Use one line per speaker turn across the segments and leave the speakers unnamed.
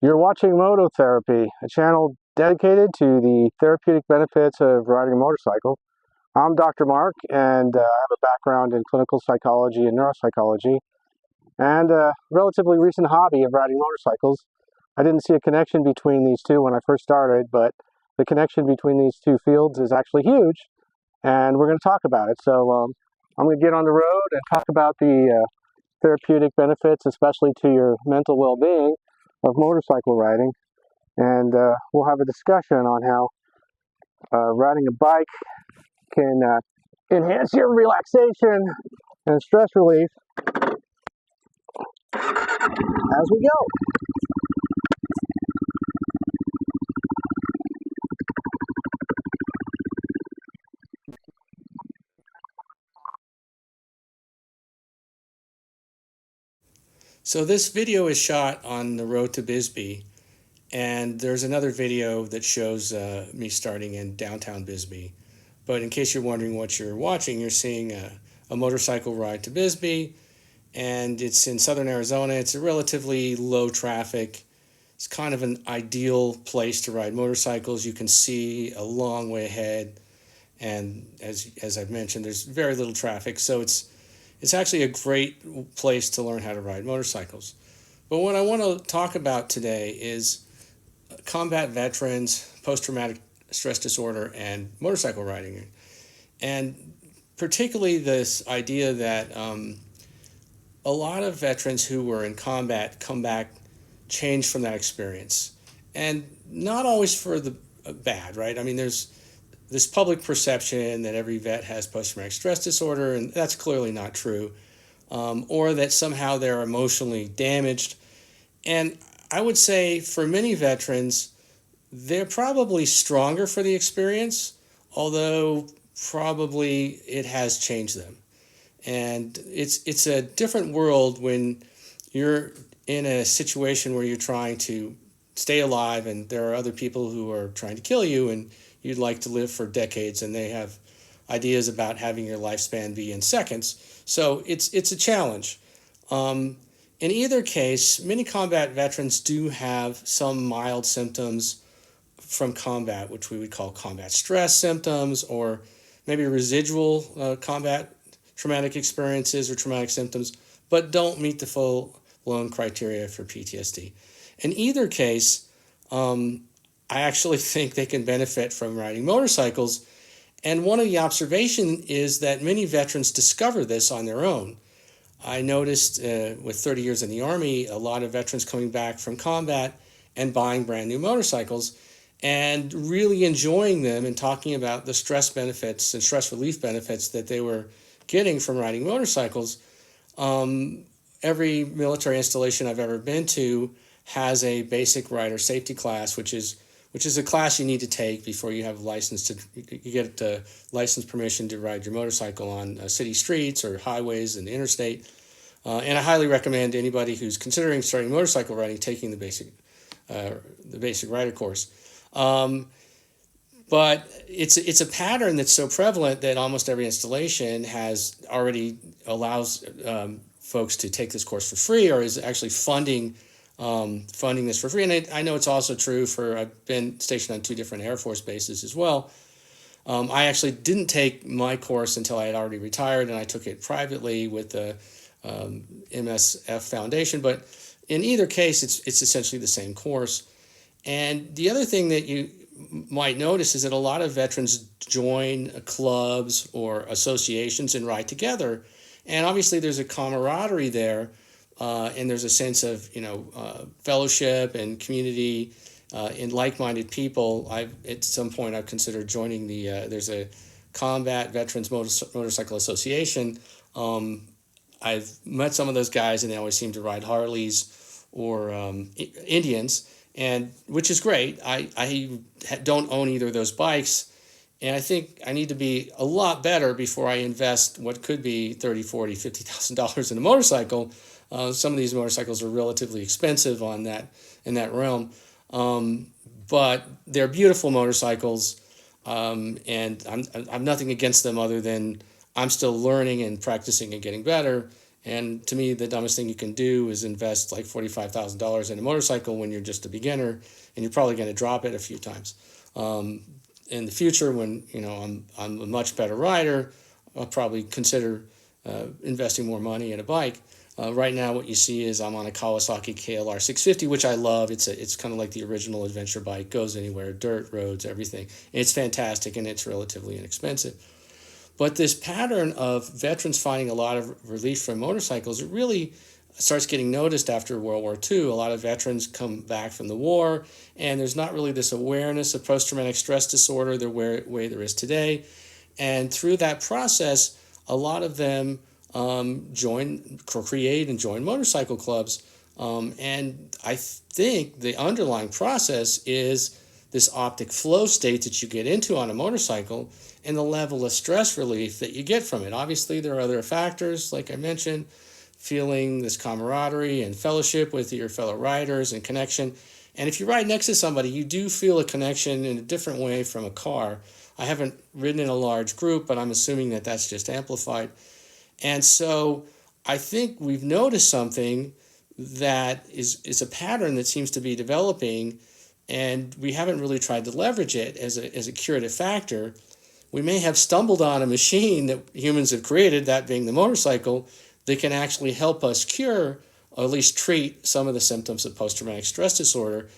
You're watching Mototherapy, a channel dedicated to the therapeutic benefits of riding a motorcycle. I'm Dr. Mark, and I have a background in clinical psychology and neuropsychology, and a relatively recent hobby of riding motorcycles. I didn't see a connection between these two when I first started, but the connection between these two fields is actually huge, and we're going to talk about it. So I'm going to get on the road and talk about the therapeutic benefits, especially to your mental well-being, of motorcycle riding. And we'll have a discussion on how riding a bike can enhance your relaxation and stress relief as we go.
So this video is shot on the road to Bisbee, and there's another video that shows me starting in downtown Bisbee. But in case you're wondering what you're watching, you're seeing a motorcycle ride to Bisbee, and it's in southern Arizona. It's a relatively low traffic. It's kind of an ideal place to ride motorcycles. You can see a long way ahead, and as I've mentioned, there's very little traffic, so it's actually a great place to learn how to ride motorcycles. But what I want to talk about today is combat veterans, post-traumatic stress disorder, and motorcycle riding. And particularly this idea that a lot of veterans who were in combat come back changed from that experience. And not always for the bad, right? I mean, there's this public perception that every vet has post-traumatic stress disorder, and that's clearly not true, or that somehow they're emotionally damaged. And I would say for many veterans, they're probably stronger for the experience, although probably it has changed them. And it's a different world when you're in a situation where you're trying to stay alive and there are other people who are trying to kill you and you'd like to live for decades and they have ideas about having your lifespan be in seconds. So it's a challenge. In either case, many combat veterans do have some mild symptoms from combat, which we would call combat stress symptoms, or maybe residual combat traumatic experiences or traumatic symptoms, but don't meet the full-blown criteria for PTSD. In either case, I actually think they can benefit from riding motorcycles. And one of the observations is that many veterans discover this on their own. I noticed with 30 years in the Army, a lot of veterans coming back from combat and buying brand new motorcycles and really enjoying them and talking about the stress benefits and stress relief benefits that they were getting from riding motorcycles. Every military installation I've ever been to has a basic rider safety class, which is a class you need to take before you have a license to you get license permission to ride your motorcycle on city streets or highways and interstate. And I highly recommend anybody who's considering starting motorcycle riding taking the basic rider course. But it's a pattern that's so prevalent that almost every installation has already allows folks to take this course for free or is actually funding this for free. And I know it's also true I've been stationed on 2 different Air Force bases as well. I actually didn't take my course until I had already retired, and I took it privately with the MSF Foundation. But in either case, it's essentially the same course. And the other thing that you might notice is that a lot of veterans join clubs or associations and ride together. And obviously there's a camaraderie there, and there's a sense of fellowship and community in like-minded people. At some point I've considered joining there's a Combat Veterans Motorcycle Association. I've met some of those guys, and they always seem to ride Harleys or Indians, and which is great. I don't own either of those bikes, and I think I need to be a lot better before I invest what could be $30,000, $40,000, $50,000 in a motorcycle. Some of these motorcycles are relatively expensive in that realm, but they're beautiful motorcycles, and I'm nothing against them other than I'm still learning and practicing and getting better. And to me, the dumbest thing you can do is invest like $45,000 in a motorcycle when you're just a beginner, and you're probably going to drop it a few times. Um, in the future, when I'm a much better rider, I'll probably consider investing more money in a bike. Right now, what you see is I'm on a Kawasaki KLR 650, which I love. It's kind of like the original adventure bike, goes anywhere, dirt roads, everything. It's fantastic, and it's relatively inexpensive. But this pattern of veterans finding a lot of relief from motorcycles, it really starts getting noticed after World War II. A lot of veterans come back from the war, and there's not really this awareness of post-traumatic stress disorder the way there is today. And through that process, a lot of them create and join motorcycle clubs. And I think the underlying process is this optic flow state that you get into on a motorcycle and the level of stress relief that you get from it. Obviously, there are other factors, like I mentioned, feeling this camaraderie and fellowship with your fellow riders and connection. And if you ride next to somebody, you do feel a connection in a different way from a car. I haven't ridden in a large group, but I'm assuming that that's just amplified. And so I think we've noticed something that is a pattern that seems to be developing, and we haven't really tried to leverage it as a curative factor. We may have stumbled on a machine that humans have created, that being the motorcycle, that can actually help us cure, or at least treat, some of the symptoms of post-traumatic stress disorder.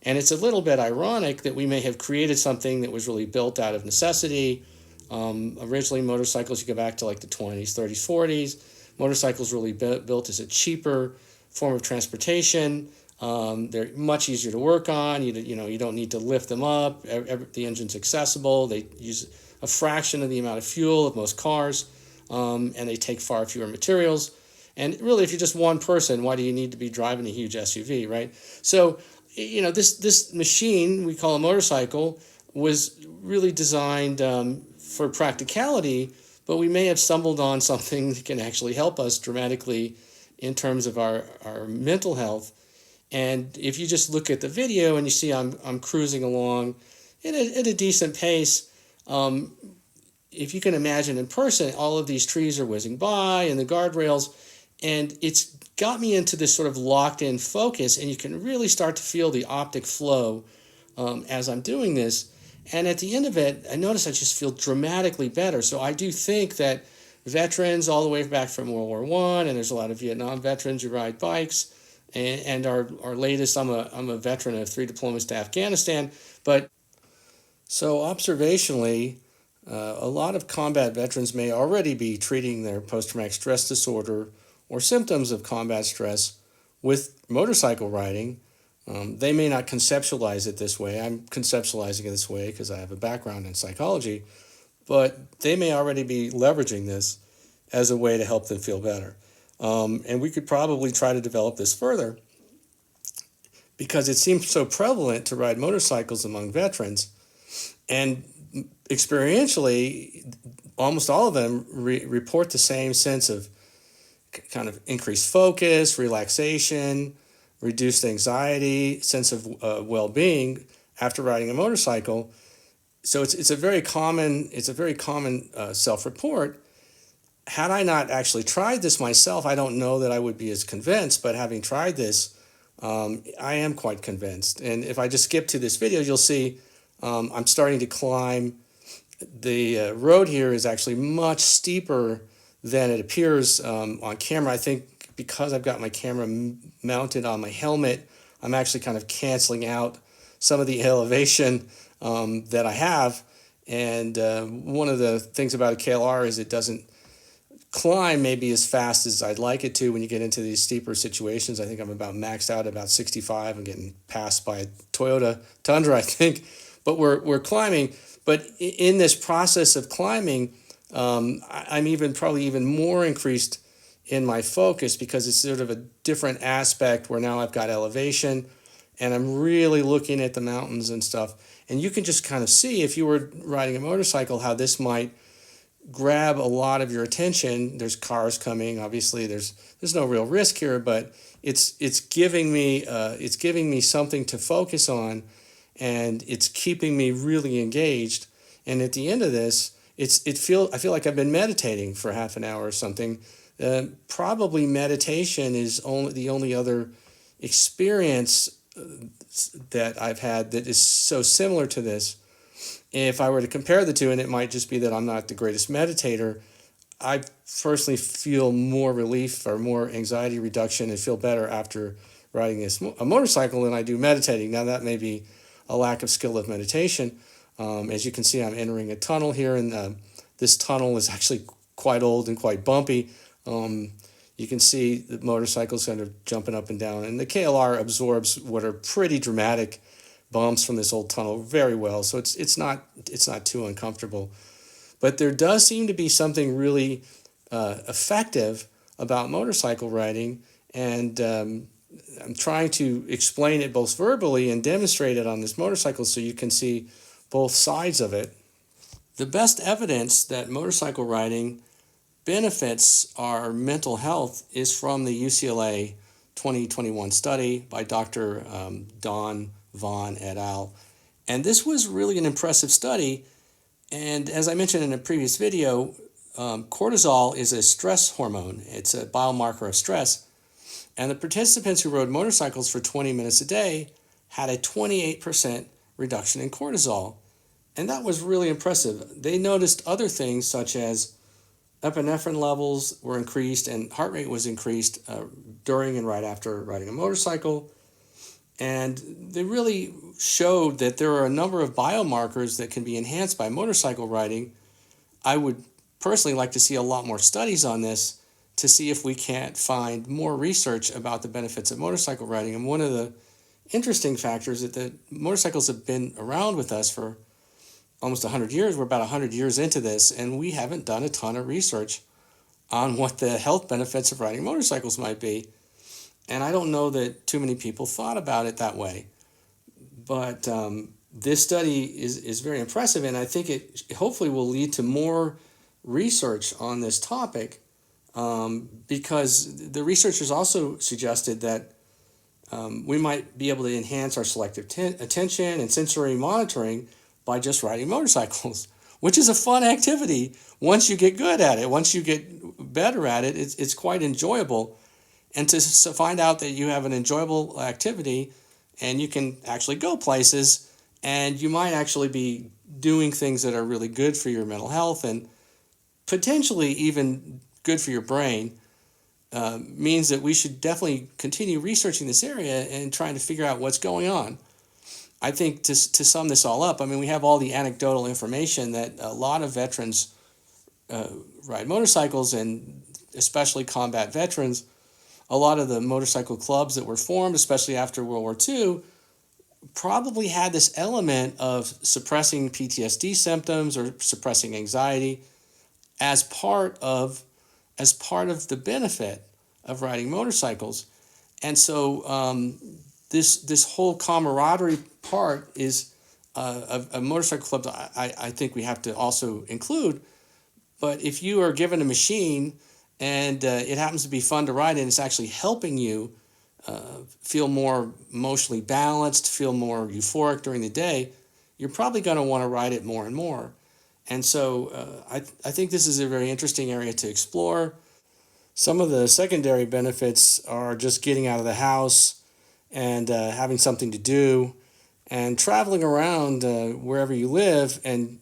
And it's a little bit ironic that we may have created something that was really built out of necessity. Originally, motorcycles, you go back to like the 20s, 30s, 40s. Motorcycles really built as a cheaper form of transportation. They're much easier to work on. You don't need to lift them up. The engine's accessible. They use a fraction of the amount of fuel of most cars, and they take far fewer materials. And really, if you're just one person, why do you need to be driving a huge SUV, right? So, this machine we call a motorcycle was really designed for practicality, but we may have stumbled on something that can actually help us dramatically in terms of our mental health. And if you just look at the video and you see I'm cruising along at a decent pace, if you can imagine in person, all of these trees are whizzing by and the guardrails, and it's got me into this sort of locked-in focus, and you can really start to feel the optic flow as I'm doing this. And at the end of it, I notice I just feel dramatically better. So I do think that veterans all the way back from World War I, and there's a lot of Vietnam veterans who ride bikes, and our latest, I'm a veteran of 3 deployments to Afghanistan. But so observationally, a lot of combat veterans may already be treating their post-traumatic stress disorder or symptoms of combat stress with motorcycle riding. They may not conceptualize it this way. I'm conceptualizing it this way because I have a background in psychology, but they may already be leveraging this as a way to help them feel better. And we could probably try to develop this further because it seems so prevalent to ride motorcycles among veterans. And experientially, almost all of them report the same sense of kind of increased focus, relaxation, reduced anxiety, sense of well-being after riding a motorcycle. So it's a very common self-report. Had I not actually tried this myself, I don't know that I would be as convinced. But having tried this, I am quite convinced. And if I just skip to this video, you'll see I'm starting to climb. The road here is actually much steeper than it appears on camera. I think because I've got my camera mounted on my helmet, I'm actually kind of canceling out some of the elevation that I have. And one of the things about a KLR is it doesn't climb maybe as fast as I'd like it to when you get into these steeper situations. I think I'm about maxed out at about 65. I'm getting passed by a Toyota Tundra, I think. But we're climbing. But in this process of climbing, I'm probably even more increased in my focus because it's sort of a different aspect where now I've got elevation and I'm really looking at the mountains and stuff. And you can just kind of see, if you were riding a motorcycle, how this might grab a lot of your attention. There's cars coming. Obviously, there's no real risk here, but it's giving me something to focus on, and it's keeping me really engaged. And at the end of this, I feel like I've been meditating for half an hour or something, Probably meditation is the only other experience that I've had that is so similar to this. If I were to compare the two, and it might just be that I'm not the greatest meditator, I personally feel more relief or more anxiety reduction and feel better after riding a motorcycle than I do meditating. Now, that may be a lack of skill of meditation. As you can see, I'm entering a tunnel here, and this tunnel is actually quite old and quite bumpy. You can see the motorcycles kind of jumping up and down, and the KLR absorbs what are pretty dramatic bumps from this old tunnel very well, so it's not too uncomfortable. But there does seem to be something really effective about motorcycle riding, and I'm trying to explain it both verbally and demonstrate it on this motorcycle so you can see both sides of it. The best evidence that motorcycle riding benefits our mental health is from the UCLA 2021 study by Dr. Don Vaughn et al. And this was really an impressive study. And as I mentioned in a previous video, cortisol is a stress hormone. It's a biomarker of stress. And the participants who rode motorcycles for 20 minutes a day had a 28% reduction in cortisol. And that was really impressive. They noticed other things such as epinephrine levels were increased and heart rate was increased during and right after riding a motorcycle. And they really showed that there are a number of biomarkers that can be enhanced by motorcycle riding. I would personally like to see a lot more studies on this to see if we can't find more research about the benefits of motorcycle riding. And one of the interesting factors is that the motorcycles have been around with us for almost 100 years. We're about 100 years into this, and we haven't done a ton of research on what the health benefits of riding motorcycles might be. And I don't know that too many people thought about it that way. But this study is very impressive, and I think it hopefully will lead to more research on this topic, because the researchers also suggested that we might be able to enhance our selective attention and sensory monitoring by just riding motorcycles, which is a fun activity once you get good at it. Once you get better at it, it's quite enjoyable. And to find out that you have an enjoyable activity and you can actually go places and you might actually be doing things that are really good for your mental health and potentially even good for your brain, means that we should definitely continue researching this area and trying to figure out what's going on. I think to sum this all up, I mean, we have all the anecdotal information that a lot of veterans ride motorcycles, and especially combat veterans. A lot of the motorcycle clubs that were formed, especially after World War II, probably had this element of suppressing PTSD symptoms or suppressing anxiety as part of the benefit of riding motorcycles. And so this whole camaraderie part is a motorcycle club that I think we have to also include. But if you are given a machine and it happens to be fun to ride and it's actually helping you feel more emotionally balanced, feel more euphoric during the day, you're probably going to want to ride it more and more. And so I think this is a very interesting area to explore. Some of the secondary benefits are just getting out of the house and having something to do and traveling around wherever you live and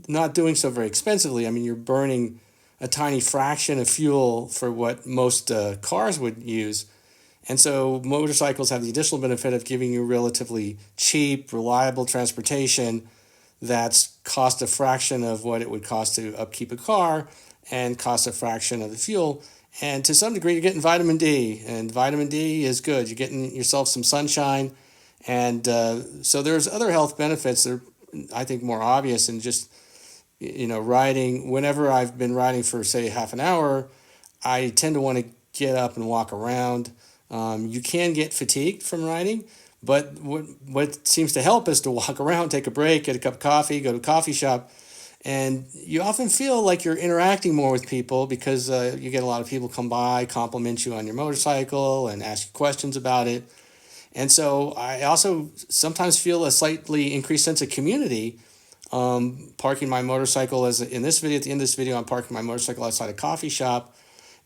not doing so very expensively. I mean, you're burning a tiny fraction of fuel for what most cars would use. And so motorcycles have the additional benefit of giving you relatively cheap, reliable transportation that's cost a fraction of what it would cost to upkeep a car and cost a fraction of the fuel. And to some degree, you're getting vitamin D, and vitamin D is good. You're getting yourself some sunshine. And so there's other health benefits that are, I think, more obvious than just, riding. Whenever I've been riding for, say, half an hour, I tend to want to get up and walk around. You can get fatigued from riding, but what seems to help is to walk around, take a break, get a cup of coffee, go to a coffee shop. And you often feel like you're interacting more with people because you get a lot of people come by, compliment you on your motorcycle and ask you questions about it. And so I also sometimes feel a slightly increased sense of community. Parking my motorcycle, as in this video, at the end of this video, I'm parking my motorcycle outside a coffee shop.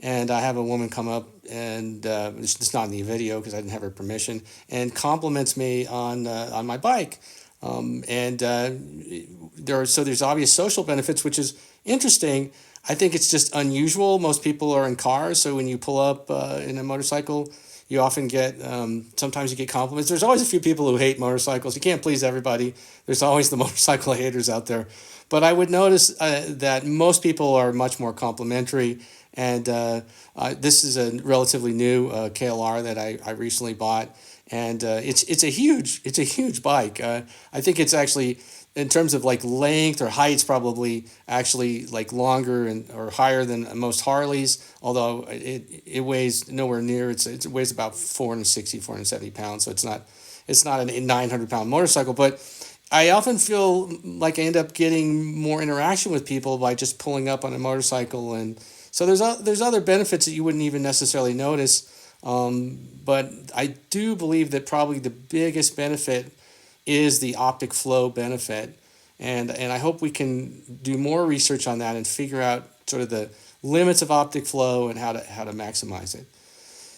and I have a woman come up, and it's not in the video because I didn't have her permission, and compliments me on my bike. There's obvious social benefits, which is interesting. I think it's just unusual. Most people are in cars, so when you pull up in a motorcycle, you often get sometimes you get compliments. There's always a few people who hate motorcycles. You can't please everybody. There's always the motorcycle haters out there. But I would notice that most people are much more complimentary. And this is a relatively new KLR that I recently bought, and it's a huge bike. I think it's actually, in terms of like length or height, it's probably actually like longer and or higher than most Harleys. Although it weighs nowhere near it weighs about 470 pounds. So it's not a 900-pound motorcycle, but I often feel like I end up getting more interaction with people by just pulling up on a motorcycle, and so there's other benefits that you wouldn't even necessarily notice. But I do believe that probably the biggest benefit is the optic flow benefit, and I hope we can do more research on that and figure out sort of the limits of optic flow and how to maximize it.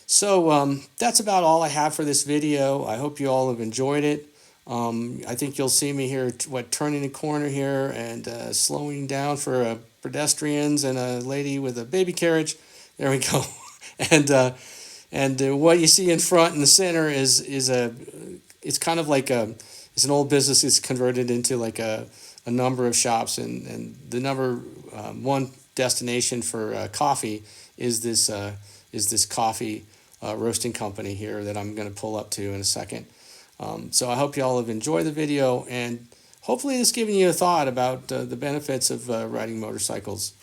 So that's about all I have for this video. I hope you all have enjoyed it. I think you'll see me here, turning a corner here and slowing down for pedestrians and a lady with a baby carriage. There we go. and what you see in front in the center is it's kind of like it's an old business. It's converted into like a number of shops, and the number one destination for coffee is this coffee roasting company here that I'm going to pull up to in a second. So I hope you all have enjoyed the video, and hopefully it's given you a thought about the benefits of riding motorcycles.